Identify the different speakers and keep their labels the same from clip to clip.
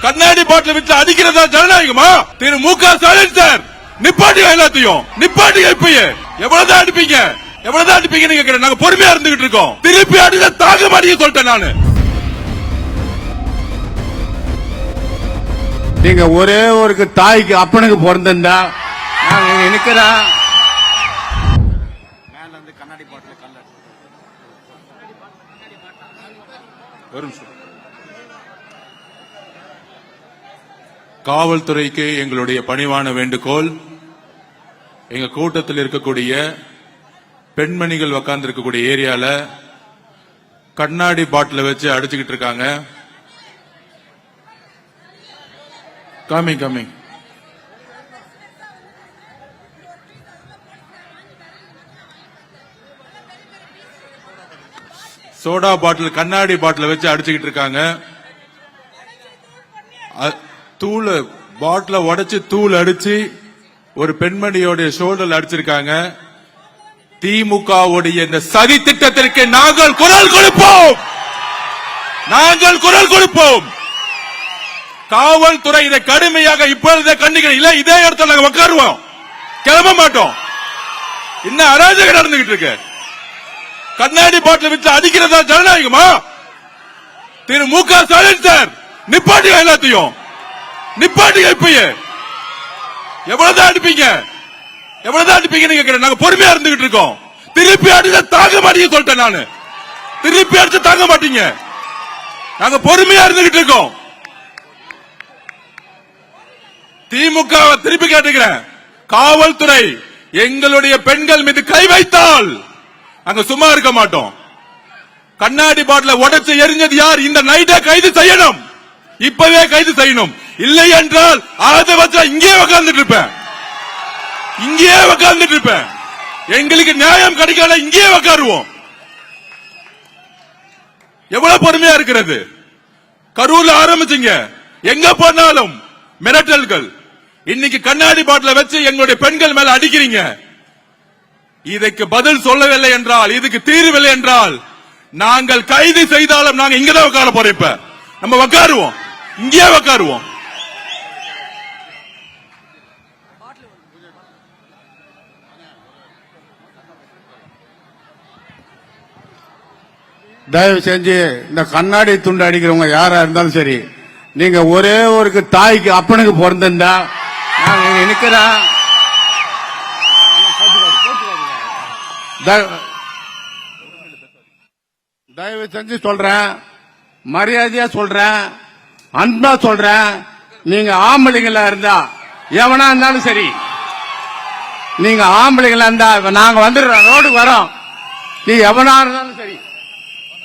Speaker 1: கண்ணாடி பாட்டில் வச்சு அடிக்கிறதா ஜனநாயகமா? திரு மு.க. ஸ்டாலின் சார் நிப்பாட்டி எல்லாத்தையும் நிப்பாட்டி. இப்பயே எவ்வளவுதான் அடிப்பீங்க, எவ்வளவுதான் அடிப்பீங்கன்னு கேட்கிறேன். நாங்க பொறுமையா இருந்துகிட்டு இருக்கோம். திருப்பி அடிக்க தாங்க மாட்டீங்க சொல்லிட்டேன் நானு.
Speaker 2: நீங்க ஒரே ஒரு தாய்க்கு அப்பனுக்கு பிறந்திருந்தா நாங்க நினைக்கிறேன்.
Speaker 1: காவல்துறைக்கு எங்களுடைய பணிவான வேண்டுகோள், எங்க கூட்டத்தில் இருக்கக்கூடிய பெண்மணிகள் உட்கார்ந்து இருக்கக்கூடிய ஏரியால கண்ணாடி பாட்டில வச்சு அடிச்சுக்கிட்டு இருக்காங்க. கமிங் சோடா பாட்டில் கண்ணாடி பாட்டில வச்சு அடிச்சுக்கிட்டு இருக்காங்க. தூள் பாட்டில உடைச்சு தூள் அடிச்சு ஒரு பெண்மணியோட ஷோல்டர் அடிச்சிருக்காங்க. திமுகவுடைய இந்த சதி திட்டத்திற்கு நாங்கள் குரல் கொடுப்போம், நாங்கள் குரல் கொடுப்போம். காவல்துறை இதை கடுமையாக இப்பொழுதே கண்டிக்கிறோம். இல்ல இதே இடத்துல நாங்க உட்காருவோம், கிளம்ப மாட்டோம். இன்னும் அராஜகம் நடந்துகிட்டு இருக்கு. கண்ணாடி பாட்டில் வச்சு அடிக்கிறதா ஜனநாயகமா? திரு மு.க. ஸ்டாலின் சார் நிப்பாட்டி எல்லாத்தையும் நிப்பாட்டி. இப்பயே எவ்வளவுதான் அடிப்பீங்க, எவ்வளவுதான் அடிப்பீங்கன்னு கேட்கிறேன். நாங்க பொறுமையா இருந்துகிட்டு இருக்கோம். திருப்பி அடிக்க தாங்க மாட்டீங்க சொல்லிட்டேன் நானு. திருப்பி அடிச்சு தாங்க மாட்டீங்க. நாங்க பொறுமையா இருந்துகிட்டு இருக்கோம். திமுக திருப்பி கேட்டுக்கிறேன். காவல்துறை எங்களுடைய பெண்கள் மீது கை வைத்தால் அங்க சும்மா இருக்க மாட்டோம். கண்ணாடி பாட்டில உடைச்சு எரிஞ்சது யார்? இந்த நைட்டை கைது செய்யணும், இப்பவே கைது செய்யணும். இல்லை என்றால் அதை வச்சா இங்கே உட்கார்ந்துட்டு இருப்பேன், இங்கே உட்கார்ந்துட்டு இருப்பேன். எங்களுக்கு நியாயம் கிடைக்கல, இங்கே உட்காருவோம். எவ்வளவு பொறுமையா இருக்கிறது? கரூர்ல ஆரம்பிச்சீங்க, எங்க போனாலும் மிரட்டல்கள். இன்னைக்கு கண்ணாடி பாட்டில வச்சு எங்களுடைய பெண்கள் மேல அடிக்கிறீங்க. இதற்கு பதில் சொல்லவில்லை என்றால், இதுக்கு தீர்வில்லை என்றால் நாங்கள் கைது செய்தாலும் நாங்க இங்கதான் உட்கார போறோம். இப்ப நம்ம உட்காருவோம், இங்கே உட்காருவோம்.
Speaker 2: தயவு செஞ்சு இந்த கண்ணாடி துண்டு அடிக்கிறவங்க யாரா இருந்தாலும் சரி, நீங்க ஒரே ஒரு தாய்க்கு அப்பனுக்கு பிறந்திருந்தா நாங்க நினைக்கிறேன். தயவு செஞ்சு சொல்றேன், மரியாதையா சொல்றேன், அன்பா சொல்றேன். நீங்க ஆம்பளைங்களா இருந்தா எவனா இருந்தாலும் சரி, நீங்க ஆம்பளைங்களா இருந்தா நாங்க வந்துடுறோம், ரோடுக்கு வரோம். நீ எவனா இருந்தாலும் சரி,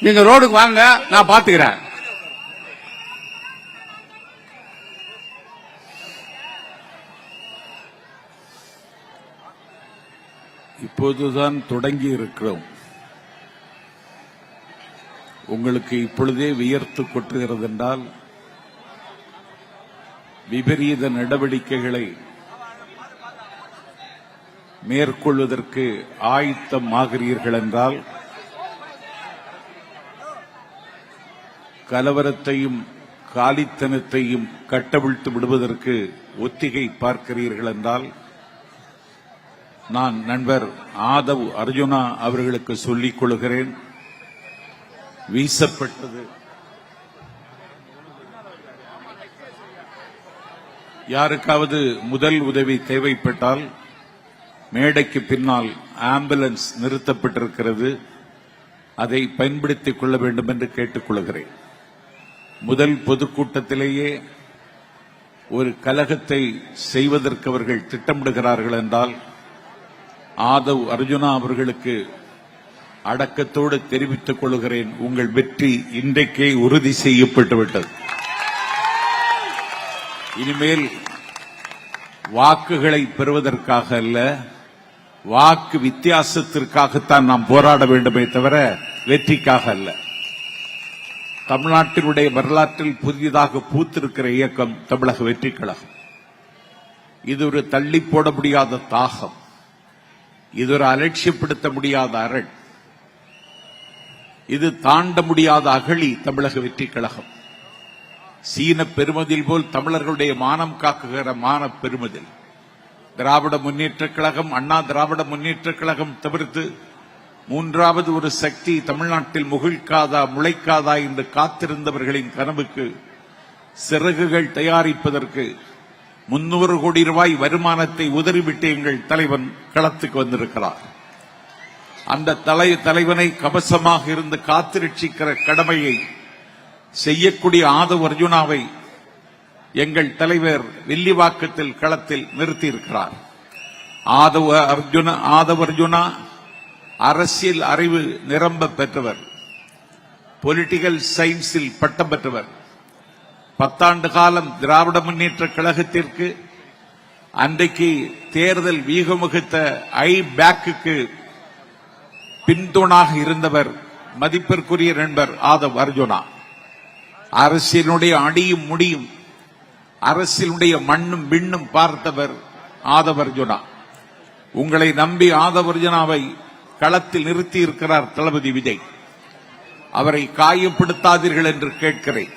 Speaker 2: நீங்க ரோடுக்கு வாங்க, நான் பாத்துக்கிறேன்.
Speaker 3: இப்போதுதான் தொடங்கி இருக்கிறோம். உங்களுக்கு இப்பொழுதே வியர்த்து கொட்டுகிறது என்றால், விபரீத நடவடிக்கைகளை மேற்கொள்வதற்கு ஆயத்தமாகிறீர்கள் என்றால், கலவரத்தையும் காலித்தனத்தையும் கட்டவிழ்த்து விடுவதற்கு ஒத்திகை பார்க்கிறீர்கள் என்றால், நான் நண்பர் ஆதவ் அர்ஜுனா அவர்களுக்கு சொல்லிக் கொள்கிறேன், வீசப்பட்டது யாருக்காவது முதல் உதவி தேவைப்பட்டால் மேடைக்கு பின்னால் ஆம்புலன்ஸ் நிறுத்தப்பட்டிருக்கிறது, அதை பயன்படுத்திக் கொள்ள வேண்டும் என்று கேட்டுக் கொள்கிறேன். முதல் பொதுக்கூட்டத்திலேயே ஒரு கலகத்தை செய்வதற்கு அவர்கள் திட்டமிடுகிறார்கள் என்றால், ஆதவ் அர்ஜுனா அவர்களுக்கு அடக்கத்தோடு தெரிவித்துக் கொள்கிறேன், உங்கள் வெற்றி இன்றைக்கே உறுதி செய்யப்பட்டுவிட்டது. இனிமேல் வாக்குகளை பெறுவதற்காக அல்ல, வாக்கு வித்தியாசத்திற்காகத்தான் நாம் போராட வேண்டுமே தவிர வெற்றிக்காக அல்ல. தமிழ்நாட்டினுடைய வரலாற்றில் புதிதாக பூத்திருக்கிற இயக்கம் தமிழக வெற்றி கழகம். இது ஒரு தள்ளி போட முடியாத தாகம், இது ஒரு அலட்சியப்படுத்த முடியாத அரண், இது தாண்ட முடியாத அகழி தமிழக வெற்றி கழகம். சீன பெருமதில் போல் தமிழர்களுடைய மானம் காக்குகிற மான பெருமதில். திராவிட முன்னேற்றக் கழகம், அண்ணா திராவிட முன்னேற்றக் கழகம் தவிர்த்து மூன்றாவது ஒரு சக்தி தமிழ்நாட்டில் முகிழ்க்காதா முளைக்காதா என்று காத்திருந்தவர்களின் கனவுக்கு சிறகுகள் தயாரிப்பதற்கு 300 கோடி ரூபாய் வருமானத்தை உதறிவிட்டு எங்கள் தலைவன் களத்துக்கு வந்திருக்கிறார். அந்த தலைவனை கவசமாக இருந்து காத்திரட்சிக்கிற கடமையை செய்யக்கூடிய ஆதவ் அர்ஜுனாவை எங்கள் தலைவர் வில்லிவாக்கத்தில் களத்தில் நிறுத்தியிருக்கிறார். ஆதவ் அர்ஜுனா அரசியல் அறிவு நிரம்ப பெற்றவர், பொலிட்டிக்கல் சயின்ஸில் பட்டம் பெற்றவர். 10 ஆண்டு காலம் திராவிட முன்னேற்ற கழகத்திற்கு அன்றைக்கு தேர்தல் வீகமுகித்த ஐபேக்கு பின்துணாக இருந்தவர் மதிப்பிற்குரிய நண்பர் ஆதவ் அர்ஜுனா. அரசியலுடைய அடியும் முடியும், அரசியலுடைய மண்ணும் விண்ணும் பார்த்தவர் ஆதவ் அர்ஜுனா. உங்களை நம்பி ஆதவ் அர்ஜுனாவை களத்தில் நிறுத்தி இருக்கிறார் தளபதி விஜய். அவரை காயப்படுத்தாதீர்கள் என்று கேட்கிறேன்.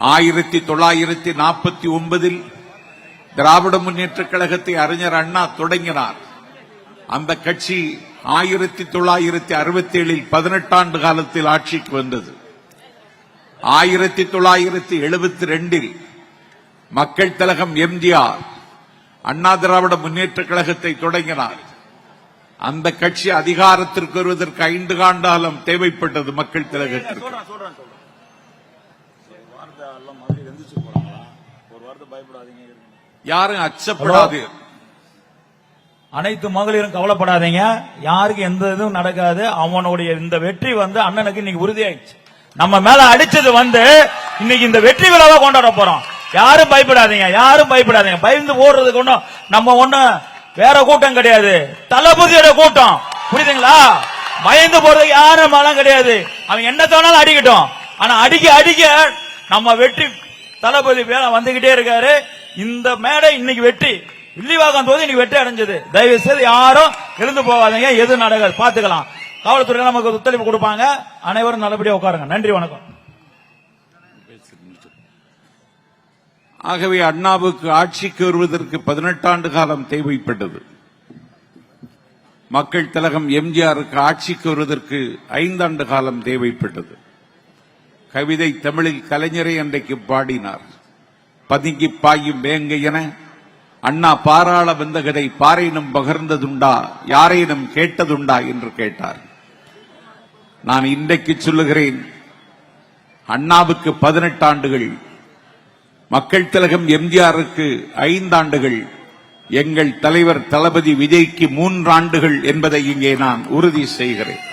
Speaker 3: 1949 திராவிட முன்னேற்ற கழகத்தை அறிஞர் அண்ணா தொடங்கினார். அந்த கட்சி 1967 18 ஆண்டு காலத்தில் ஆட்சிக்கு வந்தது. 1972 மக்கள் திலகம் எம்ஜிஆர் அண்ணா திராவிட முன்னேற்ற கழகத்தை தொடங்கினார். அந்த கட்சி அதிகாரத்திற்கு வருவதற்கு 5 ஆண்டாலம் தேவைப்பட்டது மக்கள் திலகத்திற்கு. யாரும் அச்சப்படாது,
Speaker 4: அனைத்து மகளிரும் கவலைப்படாதீங்க, யாருக்கு எந்த இதுவும் நடக்காது. அவனுடைய இந்த வெற்றி அண்ணனுக்கு இன்னைக்கு உறுதியாயிடுச்சு. நம்ம மேல அடிச்சது இன்னைக்கு இந்த வெற்றி விழாவை கொண்டாட போறோம். யாரும் பயப்படாதீங்க, யாரும் பயப்படாதீங்க. பயந்து ஓடுறதுக்கு ஒண்ணும் நம்ம ஒண்ணும் வேற கூட்டம் கிடையாது, தளபதியோட கூட்டம். புரியுதுங்களா? பயந்து போறதுக்கு யாரும் மலம் கிடையாது. அவன் என்ன தோணாலும் அடிக்கட்டும். ஆனா அடிக்க அடிக்க நம்ம வெற்றி தளபதி மேல வந்துகிட்டே இருக்காரு. இந்த மேடை இன்னைக்கு வெற்றி, வில்லிவாக்கம் தொகுதி இன்னைக்கு வெற்றி அடைஞ்சது. தயவு செய்து யாரும் எழுந்து போகாதீங்க, எது நடக்காது பாத்துக்கலாம். காவல்துறை நமக்கு ஒத்துழைப்பு கொடுப்பாங்க. அனைவரும் நல்லபடியா உட்காருங்க. நன்றி, வணக்கம்.
Speaker 3: ஆகவே அண்ணாவுக்கு ஆட்சிக்கு வருவதற்கு 18 ஆண்டு காலம் தேவைப்பட்டது. மக்கள் திலகம் எம்ஜிஆருக்கு ஆட்சிக்கு வருவதற்கு 5 ஆண்டு காலம் தேவைப்பட்டது. கவிதை தமிழில் கலைஞரை அன்றைக்கு பாடினார். பதுங்கி பாயும் வேங்கை என அண்ணா பாராள வந்த கதை பாரேனும் பகர்ந்ததுண்டா, யாரேனும் கேட்டதுண்டா என்று கேட்டார். நான் இன்றைக்கு சொல்லுகிறேன், அண்ணாவுக்கு 18 ஆண்டுகள், மக்கள் திலகம் எம்ஜிஆருக்கு 5 ஆண்டுகள், எங்கள் தலைவர் தளபதி விஜய்க்கு 3 ஆண்டுகள் என்பதை இங்கே நான் உறுதி செய்கிறேன்.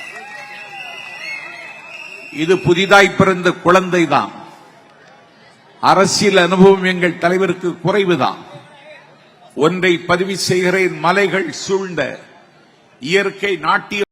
Speaker 3: இது புதிதாய் பிறந்த குழந்தைதான். அரசியல் அனுபவம் எங்கள் தலைவருக்கு குறைவுதான். ஒன்றை பதிவு செய்கிறேன், மலைகள் சூழ்ந்த இயற்கை நாட்டிய